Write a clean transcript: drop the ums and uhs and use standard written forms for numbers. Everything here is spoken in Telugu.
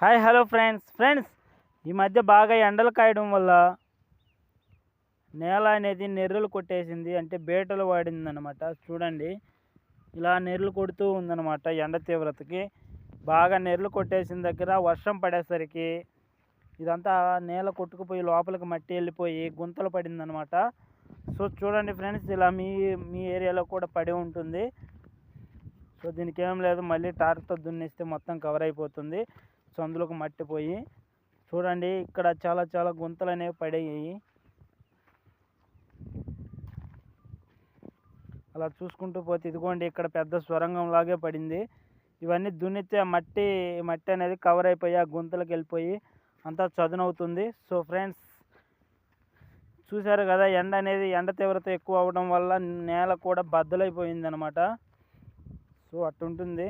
హాయ్ హలో ఫ్రెండ్స్ ఈ మధ్య బాగా ఎండలు కాయడం వల్ల నేల అనేది నెర్రలు కొట్టేసింది, అంటే బీటలు వాడిందనమాట. చూడండి, ఇలా నెర్రలు కొడుతూ ఉందన్నమాట. ఎండ తీవ్రతకి బాగా నెర్రలు కొట్టేసిన దగ్గర వర్షం పడేసరికి ఇదంతా నేల కొట్టుకుపోయి లోపలికి మట్టి వెళ్ళిపోయి గుంతలు పడిందనమాట. సో చూడండి ఫ్రెండ్స్, ఇలా మీ ఏరియాలో కూడా పడి ఉంటుంది. సో దీనికి ఏం లేదు, మళ్ళీ టార్తో దున్నిస్తే మొత్తం కవర్ అయిపోతుంది. సో అందులోకి మట్టి పోయి చూడండి, ఇక్కడ చాలా గుంతలు అనేవి పడేయి. అలా చూసుకుంటూ పోతే ఇదిగోండి, ఇక్కడ పెద్ద సొరంగం లాగే పడింది. ఇవన్నీ దున్నితే మట్టి అనేది కవర్ అయిపోయి ఆ గుంతలకు వెళ్ళిపోయి అంతా చదునవుతుంది. సో ఫ్రెండ్స్, చూశారు కదా, ఎండ తీవ్రత ఎక్కువ అవడం వల్ల నేల కూడా బద్దలైపోయింది అనమాట. సో అట్టుంటుంది.